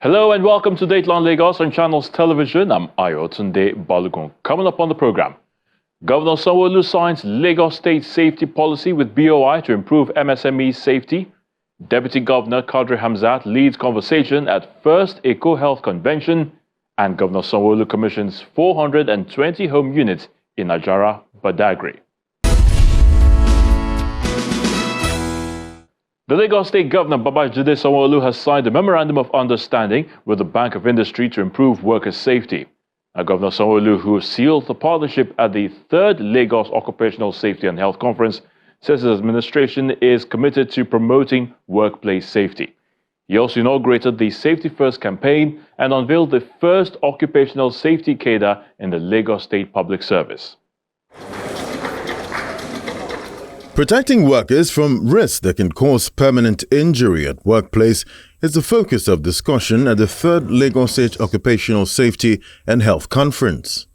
Hello and welcome to Dateline Lagos on Channels Television. I'm Ayotunde Balogun. Coming up on the program, Governor Sanwo-Olu signs Lagos State Safety Policy with BOI to improve MSME safety. Deputy Governor Kadri Hamzat leads conversation at First Eco Health Convention. And Governor Sanwo-Olu commissions 420 home units in Ajara, Badagry. The Lagos State Governor Babajide Sanwo-Olu has signed a memorandum of understanding with the Bank of Industry to improve worker safety. Governor Sanwo-Olu, who sealed the partnership at the 3rd Lagos Occupational Safety and Health Conference, says his administration is committed to promoting workplace safety. He also inaugurated the Safety First campaign and unveiled the first occupational safety cadre in the Lagos State Public Service. Protecting workers from risks that can cause permanent injury at workplace is the focus of discussion at the 3rd Lagos State Occupational Safety and Health Conference.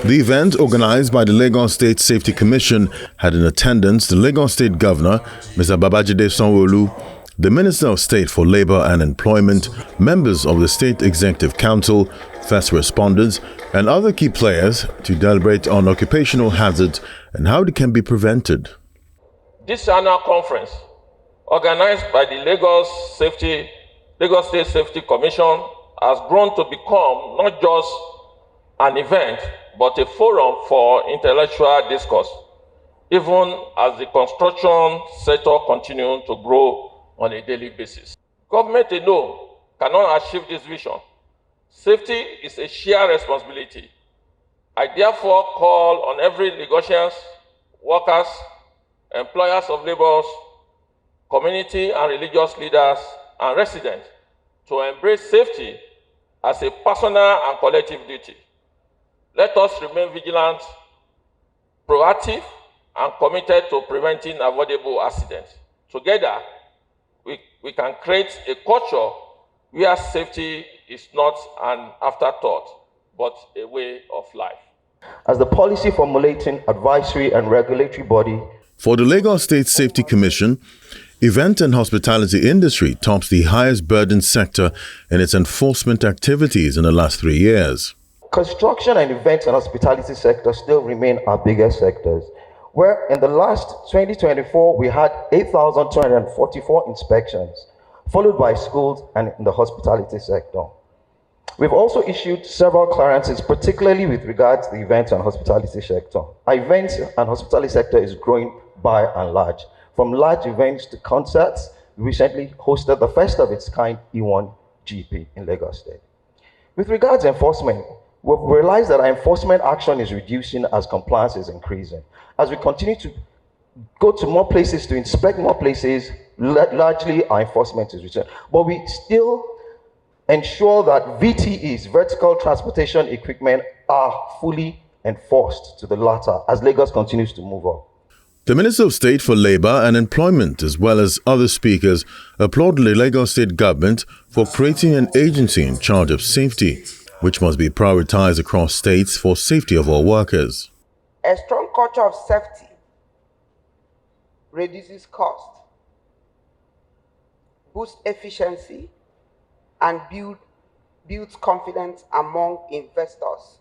The event, organized by the Lagos State Safety Commission, had in attendance the Lagos State Governor, Mr. Babajide Sanwo-Olu, the Minister of State for Labour and Employment, members of the State Executive Council, first responders, and other key players to deliberate on occupational hazards and how they can be prevented. This annual conference, organized by the Lagos State Safety Commission, has grown to become not just an event, but a forum for intellectual discourse, even as the construction sector continues to grow on a daily basis. Government alone cannot achieve this vision. Safety is a shared responsibility. I therefore call on every Lagosians, workers, employers of labour, community and religious leaders and residents to embrace safety as a personal and collective duty. Let us remain vigilant, proactive, and committed to preventing avoidable accidents. Together, we can create a culture where safety is not an afterthought, but a way of life. As the policy formulating, advisory, and regulatory body for the Lagos State Safety Commission, event and hospitality industry tops the highest burden sector in its enforcement activities in the last 3 years. Construction and events and hospitality sector still remain our biggest sectors, where in the last 2024, we had 8,244 inspections, followed by schools and in the hospitality sector. We've also issued several clearances, particularly with regards to the events and hospitality sector. Our events and hospitality sector is growing by and large. From large events to concerts, we recently hosted the first of its kind E1 GP in Lagos State. With regards to enforcement, we've realized that our enforcement action is reducing as compliance is increasing. As we continue to go to more places, to inspect more places, largely our enforcement is reducing. But we still ensure that VTEs, vertical transportation equipment, are fully enforced to the latter as Lagos continues to move up. The Minister of State for Labour and Employment, as well as other speakers, applauded the Lagos State government for creating an agency in charge of safety, which must be prioritized across states for safety of all workers. A strong culture of safety reduces cost, boosts efficiency, and builds confidence among investors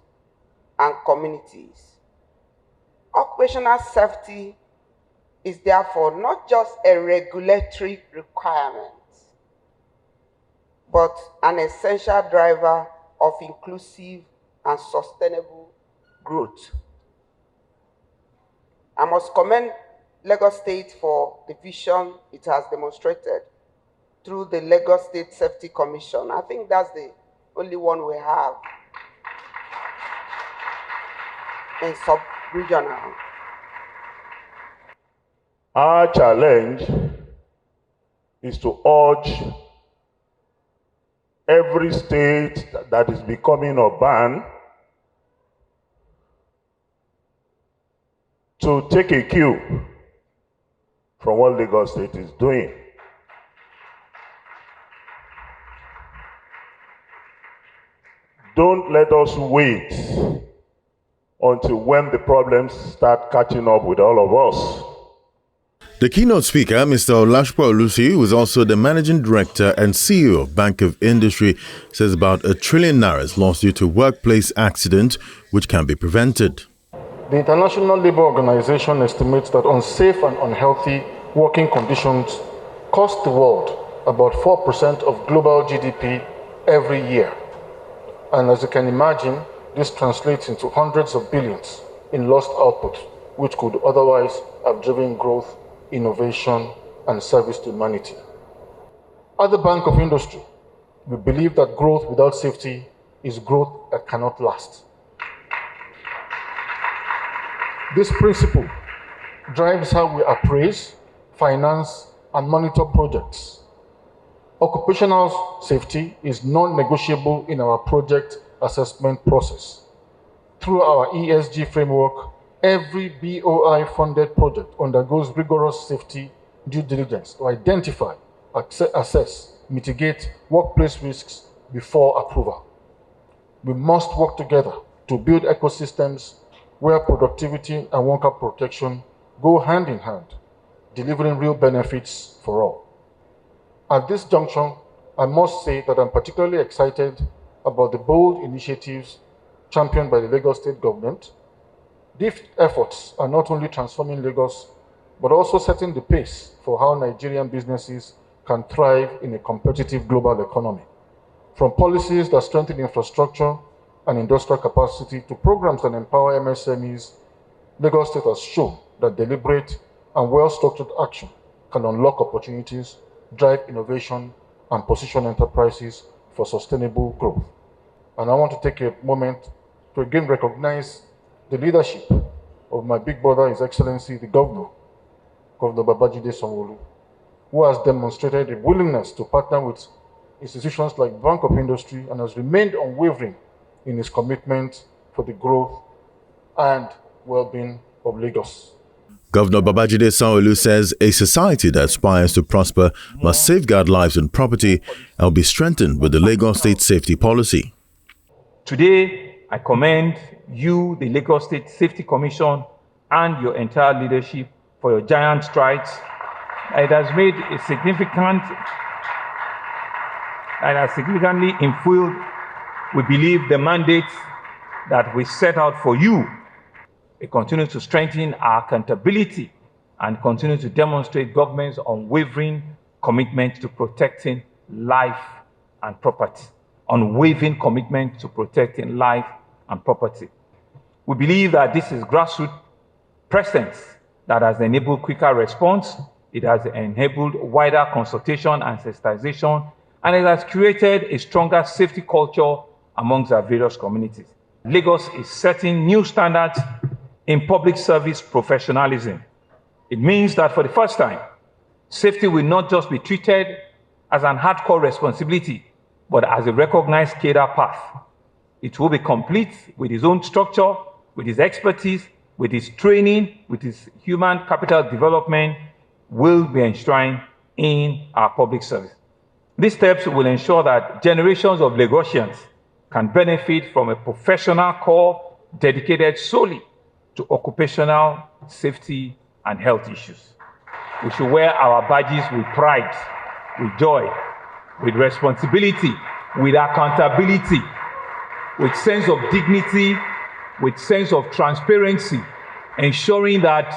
and communities. Occupational safety is therefore not just a regulatory requirement, but an essential driver of inclusive and sustainable growth. I must commend Lagos State for the vision it has demonstrated through the Lagos State Safety Commission. I think that's the only one we have in sub-regional. Our challenge is to urge every state that is becoming urban to take a cue from what Lagos State is doing. Don't let us wait until when the problems start catching up with all of us. The keynote speaker, Mr. Olu, who is also the managing director and CEO of Bank of Industry, says about ₦1 trillion is lost due to workplace accident, which can be prevented. The International Labour Organization estimates that unsafe and unhealthy working conditions cost the world about 4% of global GDP every year. And as you can imagine, this translates into hundreds of billions in lost output, which could otherwise have driven growth, innovation, and service to humanity. At the Bank of Industry, we believe that growth without safety is growth that cannot last. This principle drives how we appraise, finance, and monitor projects. Occupational safety is non-negotiable in our project assessment process. Through our ESG framework, every BOI-funded project undergoes rigorous safety due diligence to identify, assess, mitigate workplace risks before approval. We must work together to build ecosystems where productivity and worker protection go hand in hand, delivering real benefits for all. At this junction, I must say that I'm particularly excited about the bold initiatives championed by the Lagos State government. These efforts are not only transforming Lagos, but also setting the pace for how Nigerian businesses can thrive in a competitive global economy. From policies that strengthen infrastructure and industrial capacity to programs that empower MSMEs, Lagos State has shown that deliberate and well-structured action can unlock opportunities, drive innovation, and position enterprises for sustainable growth. And I want to take a moment to again recognize the leadership of my big brother, His Excellency, the Governor Babajide Sanwo-Olu, who has demonstrated a willingness to partner with institutions like Bank of Industry and has remained unwavering in his commitment for the growth and well-being of Lagos. Governor Babajide Sanwo-Olu says a society that aspires to prosper must safeguard lives and property and will be strengthened with the Lagos State safety policy. Today, I commend you, the Lagos State Safety Commission, and your entire leadership for your giant strides. It has made a significantly fulfilled, we believe, the mandate that we set out for you. We continue to strengthen our accountability and continue to demonstrate government's unwavering commitment to protecting life and property. Unwavering commitment to protecting life and property. We believe that this is grassroots presence that has enabled quicker response, it has enabled wider consultation and sensitization, and it has created a stronger safety culture amongst our various communities. Lagos is setting new standards in public service professionalism. It means that for the first time, safety will not just be treated as an hardcore responsibility, but as a recognized career path. It will be complete with its own structure, with its expertise, with its training, with its human capital development, will be enshrined in our public service. These steps will ensure that generations of Lagosians can benefit from a professional corps dedicated solely to occupational safety and health issues. We should wear our badges with pride, with joy, with responsibility, with accountability, with sense of dignity, with sense of transparency, ensuring that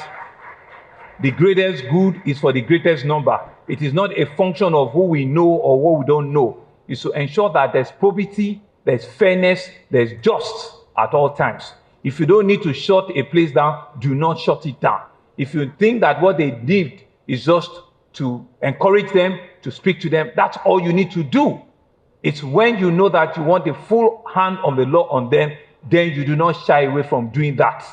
the greatest good is for the greatest number. It is not a function of who we know or what we don't know. It's to ensure that there's probity, there's fairness, there's just at all times. If you don't need to shut a place down, do not shut it down. If you think that what they did is just to encourage them, to speak to them, that's all you need to do. It's when you know that you want the full hand of the law on them, then you do not shy away from doing that.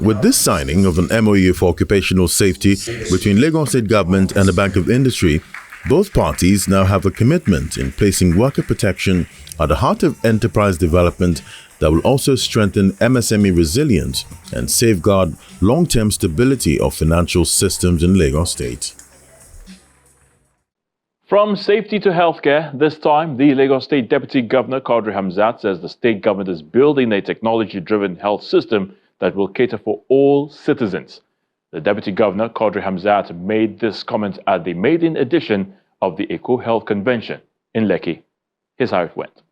With this signing of an MOU for occupational safety between Lagos State Government and the Bank of Industry, both parties now have a commitment in placing worker protection at the heart of enterprise development that will also strengthen MSME resilience and safeguard long-term stability of financial systems in Lagos State. From safety to healthcare, this time the Lagos State Deputy Governor Quadri Hamzat says the state government is building a technology-driven health system that will cater for all citizens. The Deputy Governor Quadri Hamzat made this comment at the maiden edition of the Eco Health Convention in Lekki. Here's how it went.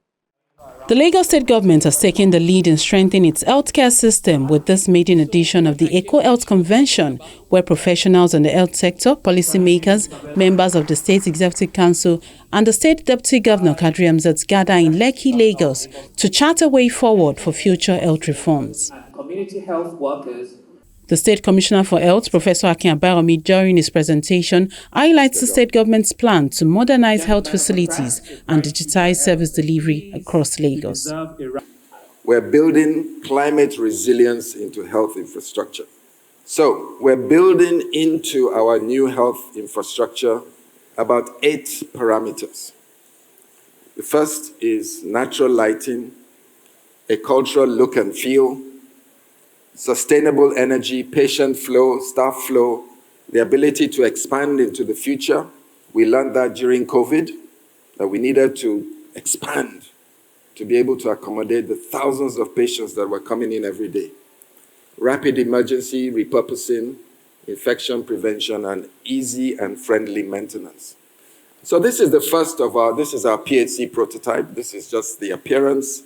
The Lagos State government has taken the lead in strengthening its healthcare system with this maiden edition of the Eco Health Convention, where professionals in the health sector, policymakers, members of the State Executive Council and the State Deputy Governor Quadri Hamzat gather in Lekki, Lagos to chart a way forward for future health reforms. Community health workers. The State Commissioner for Health, Professor Akin Abayomi, during his presentation, highlights the state government's plan to modernize health facilities and digitize service delivery across Lagos. We're building climate resilience into health infrastructure. So we're building into our new health infrastructure about 8 parameters. The first is natural lighting, a cultural look and feel, sustainable energy, patient flow, staff flow, the ability to expand into the future. We learned that during COVID, that we needed to expand to be able to accommodate the thousands of patients that were coming in every day. Rapid emergency repurposing, infection prevention, and easy and friendly maintenance. So this is the first of this is our PHC prototype. This is just the appearance.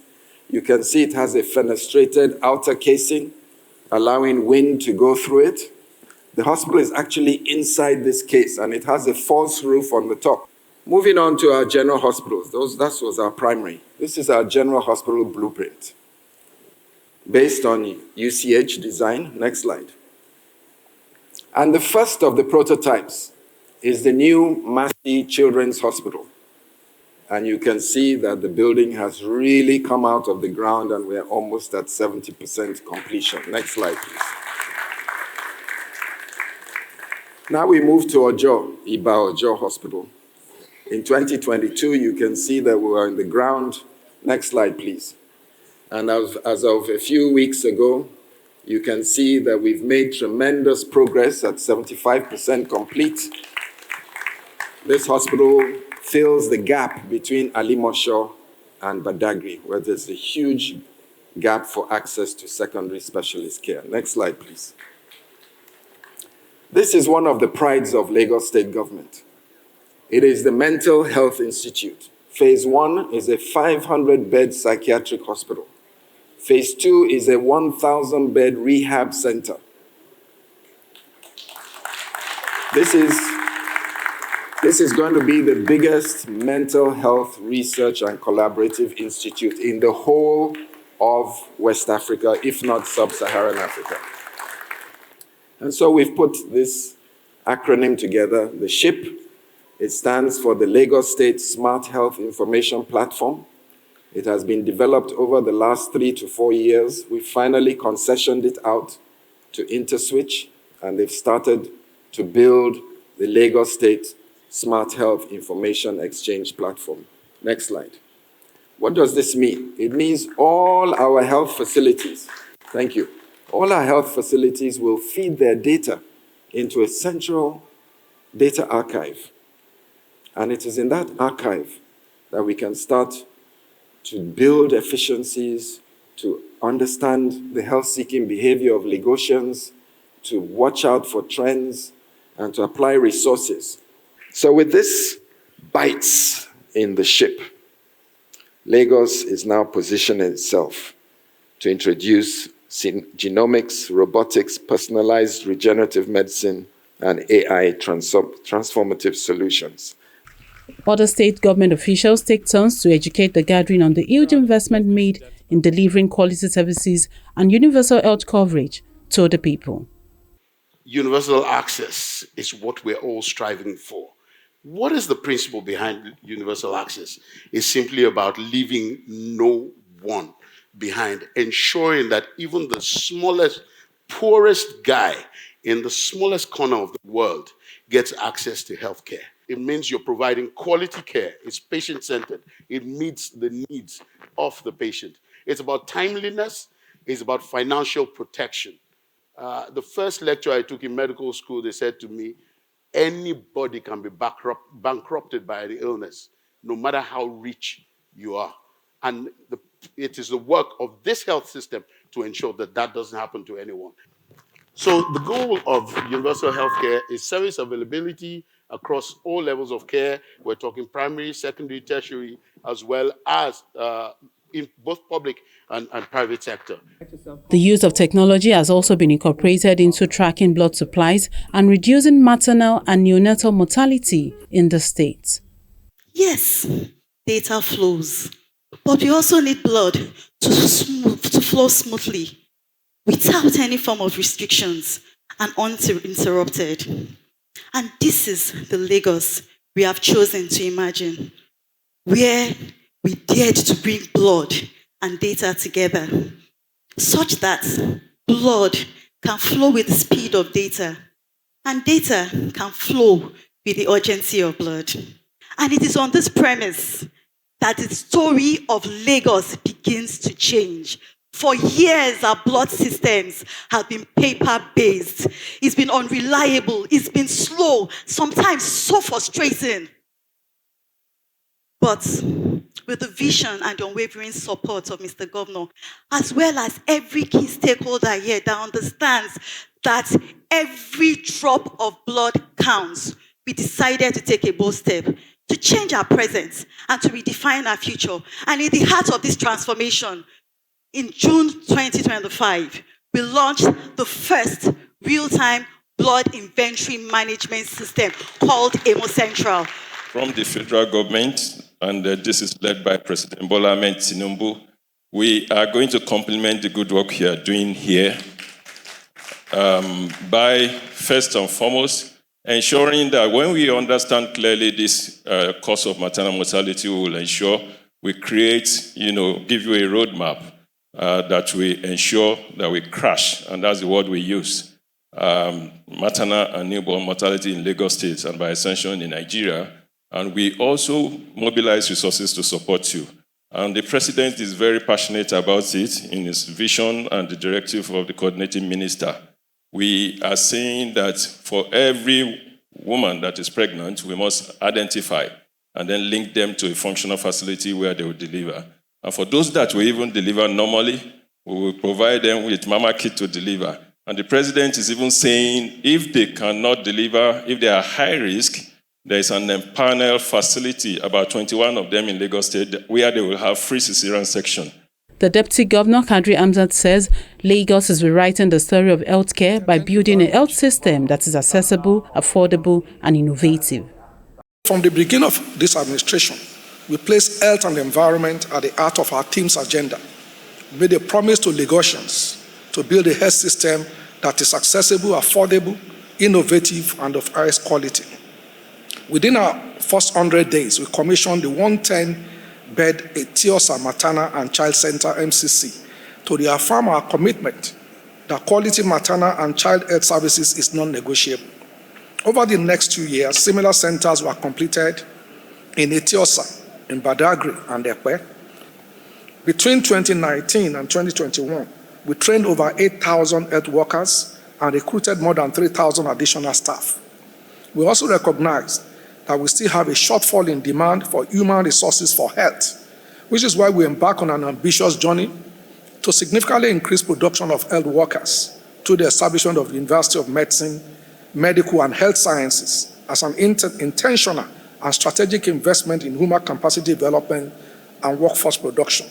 You can see it has a fenestrated outer casing, allowing wind to go through it. The hospital is actually inside this case, and it has a false roof on the top. Moving on to our general hospitals, that was our primary. This is our general hospital blueprint, based on UCH design. Next slide. And the first of the prototypes is the new Massey Children's Hospital. And you can see that the building has really come out of the ground, and we're almost at 70% completion. Next slide, please. Now we move to Ojo Hospital. In 2022, you can see that we are in the ground. Next slide, please. And as of a few weeks ago, you can see that we've made tremendous progress at 75% complete. This hospital fills the gap between Alimosho and Badagry, where there's a huge gap for access to secondary specialist care. Next slide, please. This is one of the prides of Lagos State government. It is the Mental Health Institute. Phase 1 is a 500-bed psychiatric hospital. Phase 2 is a 1,000-bed rehab center. This is going to be the biggest mental health research and collaborative institute in the whole of West Africa, if not sub-Saharan Africa. And so we've put this acronym together, the SHIP. It stands for the Lagos State Smart Health Information Platform. It has been developed over the last 3 to 4 years. We finally concessioned it out to InterSwitch, and they've started to build the Lagos State Smart Health Information Exchange Platform. Next slide. What does this mean? It means all our health facilities, thank you, all our health facilities will feed their data into a central data archive. And it is in that archive that we can start to build efficiencies, to understand the health-seeking behavior of Lagosians, to watch out for trends, and to apply resources. So with this bites in the ship, Lagos is now positioning itself to introduce genomics, robotics, personalized regenerative medicine, and AI transformative solutions. Other state government officials take turns to educate the gathering on the huge investment made in delivering quality services and universal health coverage to the people. Universal access is what we're all striving for. What is the principle behind universal access? It's simply about leaving no one behind, ensuring that even the smallest, poorest guy in the smallest corner of the world gets access to healthcare. It means you're providing quality care. It's patient-centered. It meets the needs of the patient. It's about timeliness. It's about financial protection. The first lecture I took in medical school, they said to me, Anybody can be bankrupted by the illness, no matter how rich you are. And it is the work of this health system to ensure that that doesn't happen to anyone. So the goal of universal healthcare is service availability across all levels of care. We're talking primary, secondary, tertiary, as well as in both public and private sector. The use of technology has also been incorporated into tracking blood supplies and reducing maternal and neonatal mortality in the state. Yes, data flows, but we also need blood to flow smoothly, without any form of restrictions and uninterrupted. And this is the Lagos we have chosen to imagine, where we dared to bring blood and data together, such that blood can flow with the speed of data, and data can flow with the urgency of blood. And it is on this premise that the story of Lagos begins to change. For years, our blood systems have been paper-based. It's been unreliable. It's been slow, sometimes so frustrating. But with the vision and the unwavering support of Mr. Governor, as well as every key stakeholder here that understands that every drop of blood counts, we decided to take a bold step to change our present and to redefine our future. And in the heart of this transformation, in June 2025, we launched the first real-time blood inventory management system called AMO Central. From the federal government, and this is led by President Bola Ahmed Tinubu, we are going to complement the good work you are doing here by, first and foremost, ensuring that when we understand clearly this cause of maternal mortality, we will ensure we create, give you a roadmap that we ensure that we crash, and that's the word we use, maternal and newborn mortality in Lagos State and by extension in Nigeria. And we also mobilize resources to support you. And the president is very passionate about it in his vision and the directive of the coordinating minister. We are saying that for every woman that is pregnant, we must identify and then link them to a functional facility where they will deliver. And for those that will even deliver normally, we will provide them with mama kit to deliver. And the president is even saying if they cannot deliver, if they are high risk, there is an empanel facility, about 21 of them in Lagos State, where they will have free cesarean section. The Deputy Governor, Kadri Amzat, says Lagos is rewriting the story of healthcare by building a health system that is accessible, affordable, and innovative. From the beginning of this administration, we placed health and environment at the heart of our team's agenda. We made a promise to Lagosians to build a health system that is accessible, affordable, innovative, and of highest quality. Within our first 100 days, we commissioned the 110-bed Etiosa Maternal and Child Center, MCC, to reaffirm our commitment that quality maternal and child health services is non-negotiable. Over the next 2 years, similar centers were completed in Etiosa, in Badagry, and Ekpe. Between 2019 and 2021, we trained over 8,000 health workers and recruited more than 3,000 additional staff. We also recognized that we still have a shortfall in demand for human resources for health, which is why we embark on an ambitious journey to significantly increase production of health workers through the establishment of the University of Medicine, Medical and Health Sciences as an intentional and strategic investment in human capacity development and workforce production,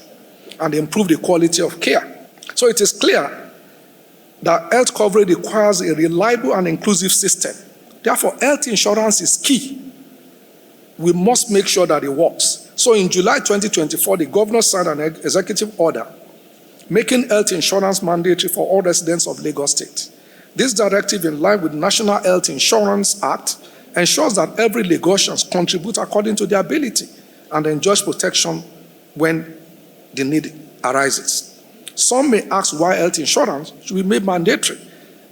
and improve the quality of care. So it is clear that health coverage requires a reliable and inclusive system. Therefore, health insurance is key. We must make sure that it works. So in July 2024, the governor signed an executive order making health insurance mandatory for all residents of Lagos State. This directive, in line with the National Health Insurance Act, ensures that every Lagosian contributes according to their ability and enjoys protection when the need arises. Some may ask why health insurance should be made mandatory.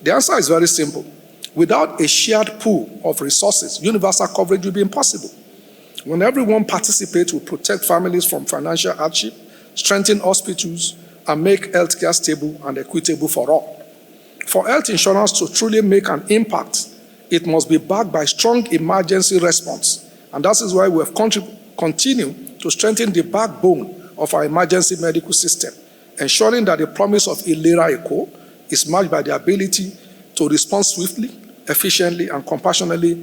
The answer is very simple. Without a shared pool of resources, universal coverage will be impossible. When everyone participates, we protect families from financial hardship, strengthen hospitals, and make healthcare stable and equitable for all. For health insurance to truly make an impact, it must be backed by strong emergency response. And that is why we have continued to strengthen the backbone of our emergency medical system, ensuring that the promise of Ilera Eco is matched by the ability to respond swiftly, efficiently, and compassionately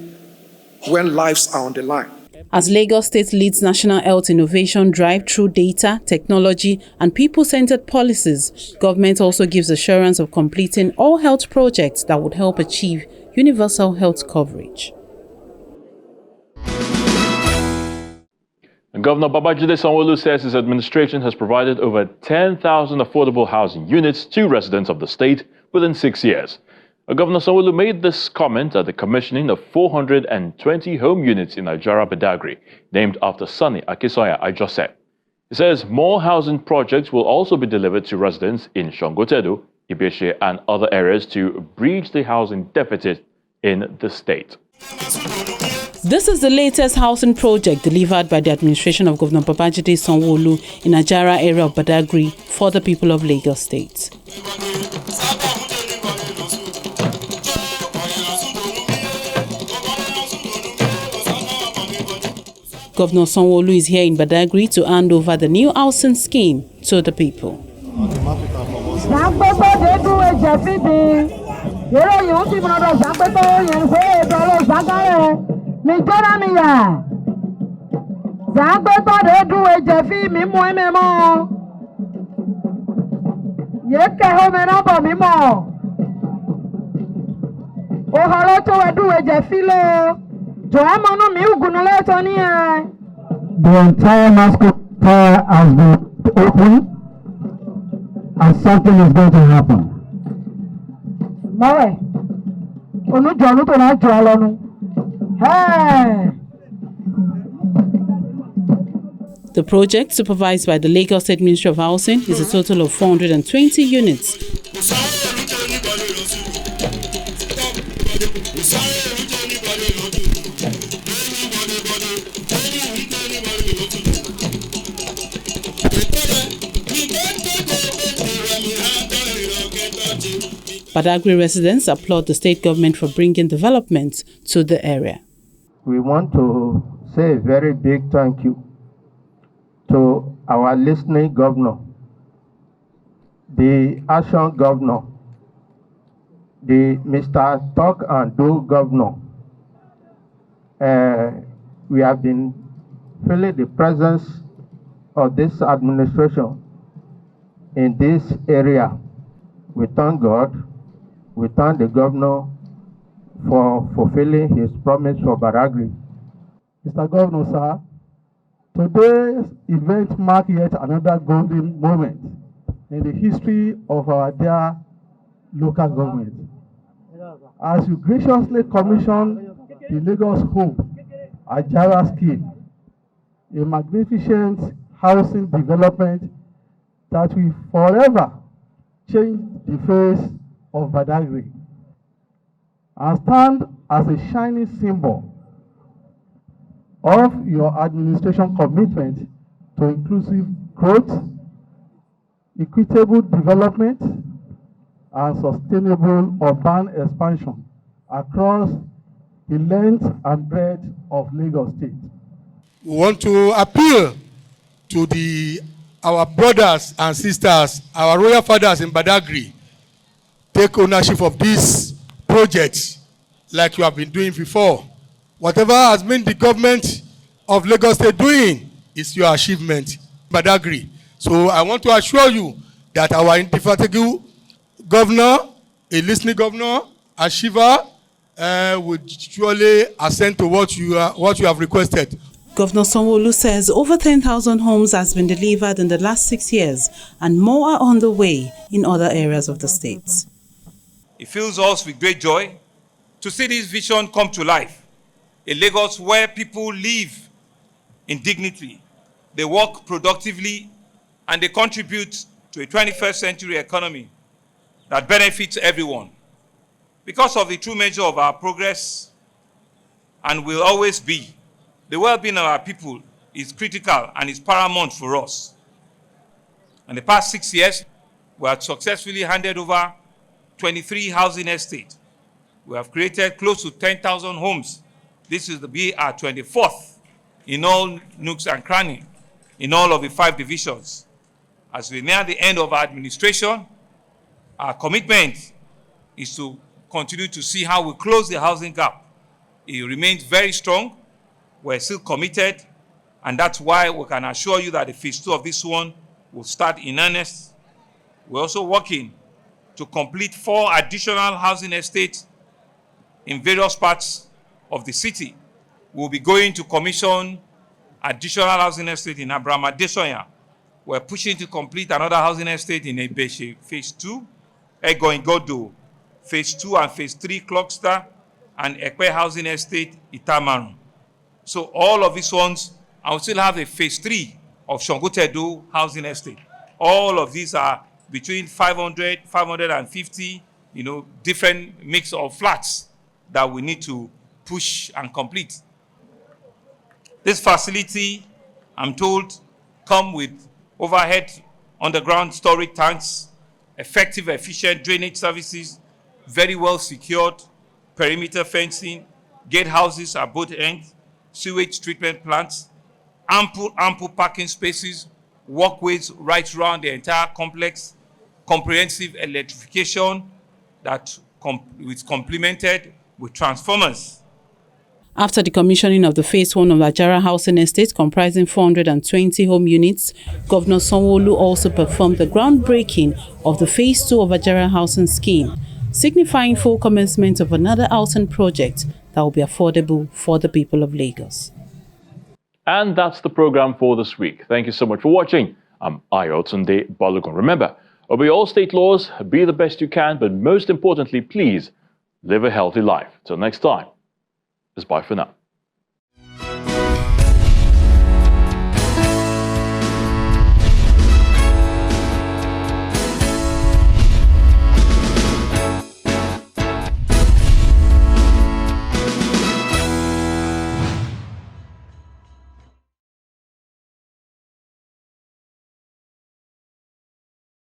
when lives are on the line. As Lagos State leads national health innovation drive through data, technology, and people-centered policies, government also gives assurance of completing all health projects that would help achieve universal health coverage. And Governor Babajide Sanwo-Olu says his administration has provided over 10,000 affordable housing units to residents of the state within 6 years. Governor Sanwo-Olu made this comment at the commissioning of 420 home units in Ajara, Badagry, named after Sani Akisoya Ajose. He says more housing projects will also be delivered to residents in Shangotedo, Ibeshe, and other areas to bridge the housing deficit in the state. This is the latest housing project delivered by the administration of Governor Babajide Sanwo-Olu in Ajara area of Badagry for the people of Lagos State. Governor Sanwo-Olu is here in Badagry to hand over the new housing scheme to the people. The entire mascot has been opened and something is going to happen. The project, supervised by the Lagos State Ministry of Housing, is a total of 420 units. Badagry residents applaud the state government for bringing development to the area. We want to say a very big thank you to our listening governor, the action governor, the Mr. Talk and Do governor. We have been feeling the presence of this administration in this area. We thank God. We thank the governor for fulfilling his promise for Badagry. Mr. Governor, sir, today's event marks yet another golden moment in the history of our dear local government. As you graciously commissioned the Lagos Hope Ajara scheme, a magnificent housing development that will forever change the face of Badagry and stand as a shining symbol of your administration commitment to inclusive growth, equitable development, and sustainable urban expansion across the length and breadth of Lagos State. We want to appeal to our brothers and sisters, our royal fathers in Badagry, take ownership of this project like you have been doing before. Whatever has been the government of Lagos State doing is your achievement, Badagry. So I want to assure you that our indefatigable governor, a listening governor, Ashiva, would surely assent to what you have requested. Governor Sanwo-Olu says over 10,000 homes has been delivered in the last 6 years and more are on the way in other areas of the state. It fills us with great joy to see this vision come to life. A Lagos where people live in dignity, they work productively, and they contribute to a 21st century economy that benefits everyone. Because of the true measure of our progress, and will always be, the well-being of our people is critical and is paramount for us. In the past 6 years, we have successfully handed over 23 housing estates We have created close to 10,000 homes. This is the BR 24th in all nooks and crannies, in all of the 5 divisions. As we near the end of our administration, our commitment is to continue to see how we close the housing gap. It remains very strong. We're still committed, and that's why we can assure you that the phase 2 of this one will start in earnest. We're also working to complete 4 additional housing estates in various parts of the city. We'll be going to commission additional housing estate in Abraham Adesoya. We're pushing to complete another housing estate in Ebeshe, phase 2, Egoingodo, phase 2 and phase 3, Clockster, and Ekpe housing estate, Itamaru. So all of these ones, I will still have a phase 3 of Shongotedo housing estate. All of these are between 500, 550, different mix of flats that we need to push and complete. This facility, I'm told, come with overhead underground storage tanks, effective, efficient drainage services, very well secured, perimeter fencing, gatehouses at both ends, sewage treatment plants, ample parking spaces, walkways right around the entire complex, comprehensive electrification that is complemented with transformers. After the commissioning of the phase 1 of Ajara housing estate comprising 420 home units, Governor Sanwo-Olu also performed the groundbreaking of the phase 2 of Ajara housing scheme, signifying full commencement of another housing project that will be affordable for the people of Lagos. And that's the program for this week. Thank you so much for watching. I'm Ayotunde Balogun. Remember, obey all state laws, be the best you can, but most importantly, please live a healthy life. Till next time, it's bye for now.